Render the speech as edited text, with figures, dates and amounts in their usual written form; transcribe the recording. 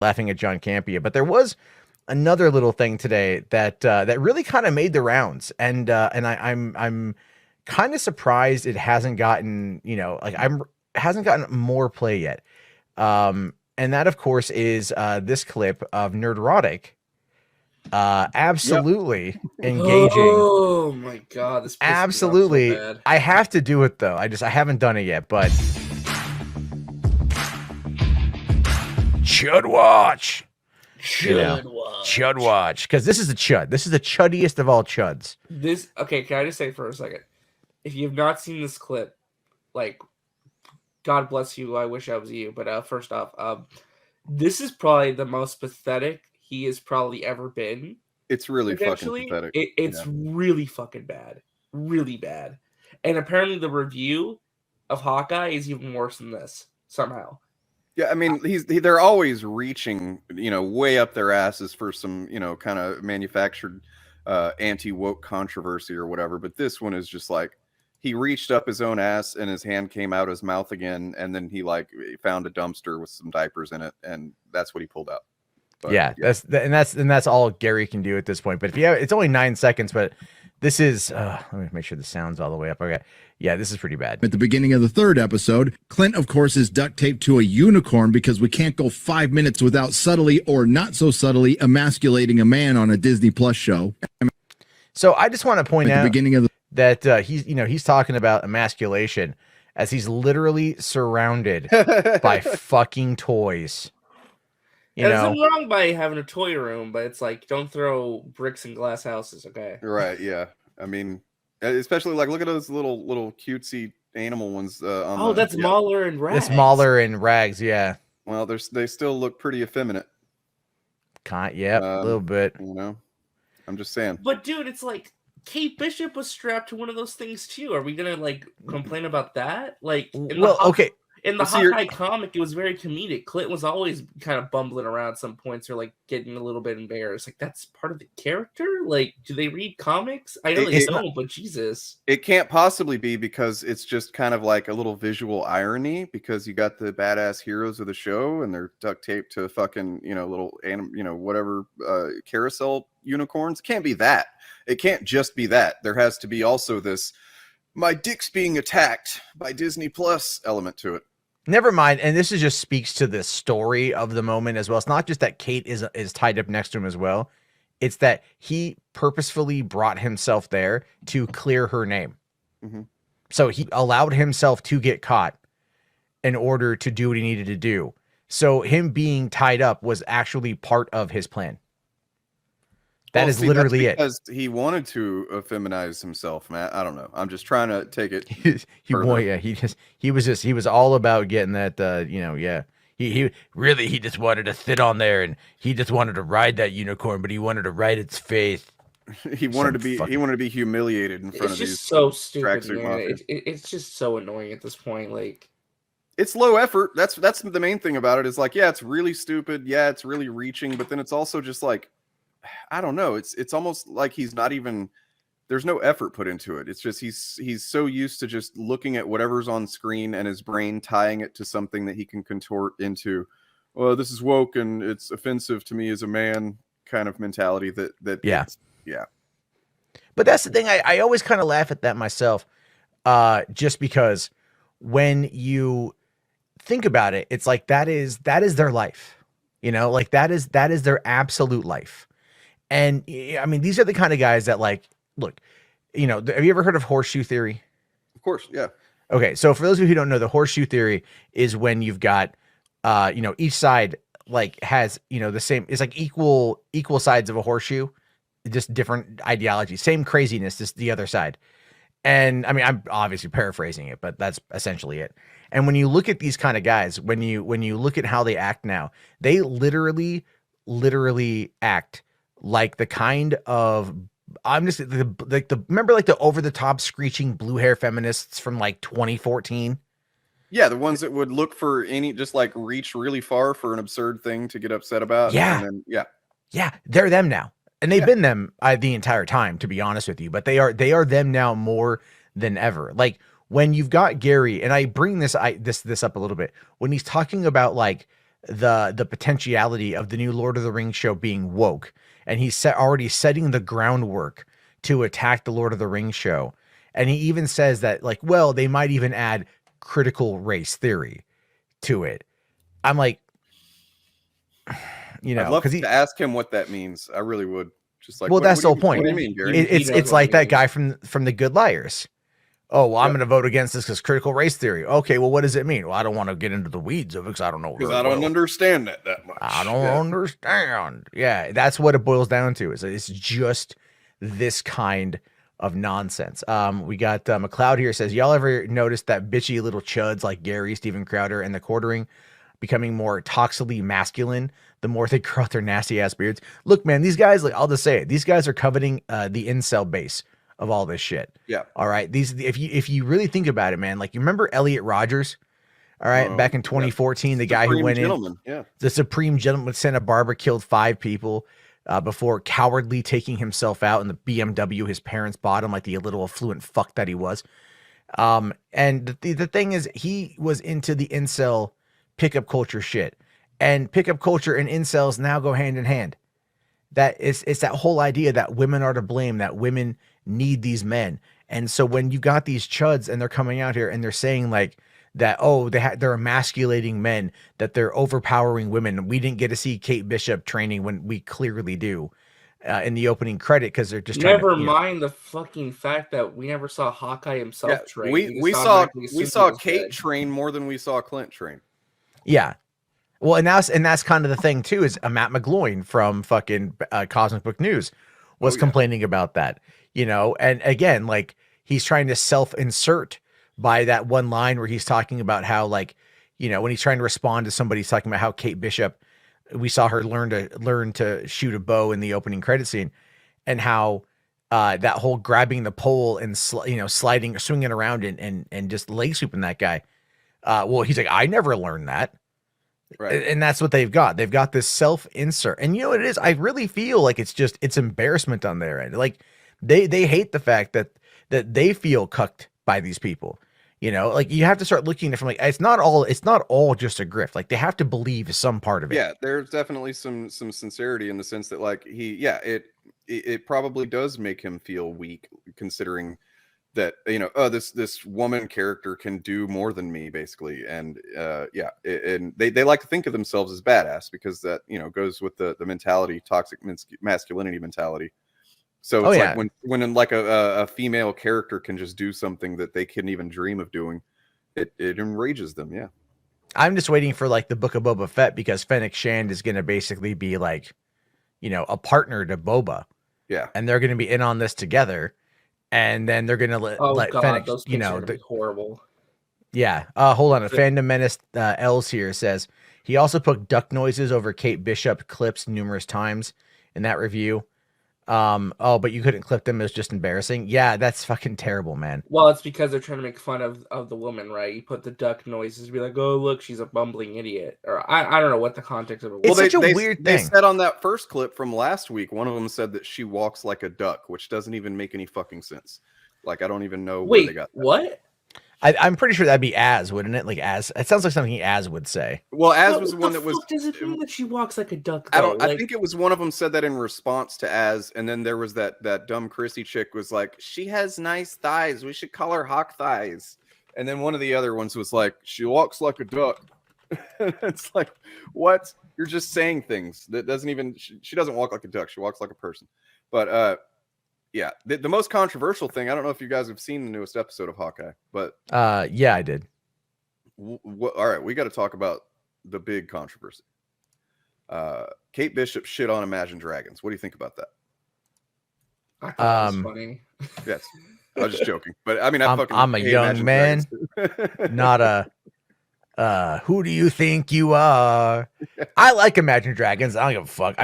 laughing at John Campea, but there was another little thing today that that really kind of made the rounds, and I'm kind of surprised it hasn't gotten, like I'm hasn't gotten more play yet. And that of course is this clip of Nerdrotic absolutely engaging. Oh my god, this pisses me off Absolutely. so bad. I have to do it though. I haven't done it yet, but Chud watch. Chud watch. Because this is a chud. This is the chuddiest of all chuds. Okay, can I just say for a second? If you have not seen this clip, like, God bless you. I wish I was you. But first off, this is probably the most pathetic he has probably ever been. It's really fucking pathetic. It's really fucking bad. Really bad. And apparently the review of Hawkeye is even worse than this, somehow. Yeah, I mean, they're always reaching, way up their asses for some, kind of manufactured anti-woke controversy or whatever. But this one is just like, he reached up his own ass and his hand came out his mouth again, and then he found a dumpster with some diapers in it, and that's what he pulled out. But, yeah, that's all Gary can do at this point. But if you have, it's only 9 seconds, but this is let me make sure the sound's all the way up. Okay. Yeah, this is pretty bad. At the beginning of the 3rd episode, Clint, of course, is duct taped to a unicorn because we can't go 5 minutes without subtly or not so subtly emasculating a man on a Disney Plus show. So I just want to point out the beginning of that he's talking about emasculation as he's literally surrounded by fucking toys. There's nothing wrong by having a toy room, but it's like, don't throw bricks in glass houses, okay? Right, yeah. I mean, especially look at those little cutesy animal ones. That's Mauler and Rags. It's Mauler and Rags, yeah. Well, they still look pretty effeminate. A little bit. I'm just saying. But dude, it's like Kate Bishop was strapped to one of those things too. Are we gonna complain about that? Okay. In the Hawkeye comic, it was very comedic. Clint was always kind of bumbling around at some points or getting a little bit embarrassed. That's part of the character? Do they read comics? I know they don't, but Jesus. It can't possibly be, because it's just kind of like a little visual irony, because you got the badass heroes of the show and they're duct taped to fucking, little whatever carousel unicorns. It can't be that. It can't just be that. There has to be also this my dick's being attacked by Disney Plus element to it. Never mind. And this just speaks to the story of the moment as well. It's not just that Kate is tied up next to him as well. It's that he purposefully brought himself there to clear her name. Mm-hmm. So he allowed himself to get caught in order to do what he needed to do. So him being tied up was actually part of his plan. That is literally it. Because he wanted to feminize himself, Matt. I don't know. I'm just trying to take it. He was all about getting that. He just wanted to sit on there, and he just wanted to ride that unicorn, but he wanted to ride its face. He wanted to be humiliated in front of these. It's just so stupid, man. It's just so annoying at this point. It's low effort. That's the main thing about it. Is it's really stupid. Yeah, it's really reaching, but then it's also just I don't know. It's almost like he's not even. There's no effort put into it. It's just he's so used to just looking at whatever's on screen and his brain tying it to something that he can contort into. Well, this is woke and it's offensive to me as a man kind of mentality. Yeah. But that's the thing. I always kind of laugh at that myself, just because when you think about it, it's like that is their life. That is their absolute life. And I mean, these are the kind of guys that look, have you ever heard of horseshoe theory? Of course. Yeah. Okay. So for those of you who don't know, the horseshoe theory is when you've got, each side has, the same, it's equal sides of a horseshoe, just different ideologies, same craziness, just the other side. And I mean, I'm obviously paraphrasing it, but that's essentially it. And when you look at these kind of guys, when you look at how they act now, they literally act like the kind of, remember the over the top screeching blue hair feminists from 2014? Yeah, the ones that would look for reach really far for an absurd thing to get upset about. Yeah. And then, yeah, they're them now. And they've been them the entire time, to be honest with you, but they are them now more than ever. When you've got Gary, and I bring this up a little bit, when he's talking about the potentiality of the new Lord of the Rings show being woke, and he's already setting the groundwork to attack the Lord of the Rings show. And he even says that, like, well, they might even add critical race theory to it. I'm like, I'd love to ask him what that means. I really would. Just like, well, that's the whole point. What do you mean, Gary? It's like that guy from the Good Liars. Oh, well, I'm going to vote against this because critical race theory. Okay, well, what does it mean? Well, I don't want to get into the weeds of it because I don't know. Because I don't understand that much. I don't understand. Yeah, that's what it boils down to. It's just this kind of nonsense. We got McLeod here says, y'all ever noticed that bitchy little chuds like Gary, Steven Crowder, and the Quartering becoming more toxically masculine the more they grow out their nasty ass beards? Look, man, these guys, like, I'll just say it, these guys are coveting the incel base of all this shit. Yeah. All right. If you really think about it, man, like, you remember Elliot Rogers? All right. Back in 2014, the guy who went in, the Supreme Gentleman with Santa Barbara, killed 5 people before cowardly taking himself out in the BMW his parents bought him, like the little affluent fuck that he was. And the thing is, he was into the incel pickup culture shit, and pickup culture and incels now go hand in hand. It's that whole idea that women are to blame, that women need these men. And so when you got these chuds and they're coming out here and they're saying like that, oh, they're emasculating men, that they're overpowering women. We didn't get to see Kate Bishop training when we clearly do in the opening credit, because they're just never mind the fucking fact that we never saw Hawkeye himself train. We saw Kate train more than we saw Clint train. Yeah. Well, and that's kind of the thing too, is Matt McGloin from fucking Cosmic Book News was complaining about that, you know. And again, like, he's trying to self-insert by that one line where he's talking about how, like, you know, when he's trying to respond to somebody, he's talking about how Kate Bishop, we saw her learn to shoot a bow in the opening credit scene, and how that whole grabbing the pole and sliding, swinging around and just leg sweeping that guy. Well, he's like, I never learned that. Right. And that's what they've got. They've got this self-insert. And you know what it is? I really feel like it's embarrassment on their end. Like, they hate the fact that they feel cucked by these people. You know, like, you have to start looking at it from, like, it's not all just a grift. Like, they have to believe some part of it. Yeah, there's definitely some sincerity in the sense that, like, it probably does make him feel weak, considering that, you know, oh, this woman character can do more than me, basically. And and they like to think of themselves as badass, because that, you know, goes with the mentality, toxic masculinity mentality. So it's like when like a female character can just do something that they couldn't even dream of doing, it enrages them. Yeah. I'm just waiting for, like, the Book of Boba Fett, because Fennec Shand is going to basically be, like, you know, a partner to Boba. Yeah. And they're going to be in on this together. And then they're going to let Fennec, those you know, horrible. Yeah. Hold on. A Fandom Menace Els here says he also put duck noises over Kate Bishop clips numerous times in that review. But you couldn't clip them. It was just embarrassing. Yeah, that's fucking terrible, man. Well, it's because they're trying to make fun of the woman, right? You put the duck noises to be like, oh, look, she's a bumbling idiot. Or I don't know what the context of it was. It's such a weird thing. They said on that first clip from last week, one of them said that she walks like a duck, which doesn't even make any fucking sense. Like, I don't even know where they got that. What? I'm pretty sure that'd be Az, wouldn't it? Like, Az. It sounds like something Az would say. Well, Az was the one that was. What does it mean that she walks like a duck? Though? I think it was one of them said that in response to Az, and then there was that dumb Chrissy chick was like, she has nice thighs. We should call her Hawk Thighs. And then one of the other ones was like, she walks like a duck. It's like, what? You're just saying things that doesn't even. She doesn't walk like a duck. She walks like a person. But yeah, the most controversial thing, I don't know if you guys have seen the newest episode of Hawkeye, but yeah, I did. All right, we got to talk about the big controversy. Kate Bishop shit on Imagine Dragons. What do you think about that? I thought that was funny. Yes, I was just joking, but I mean, I'm a young man, not a who do you think you are? I like Imagine Dragons. I don't give a fuck.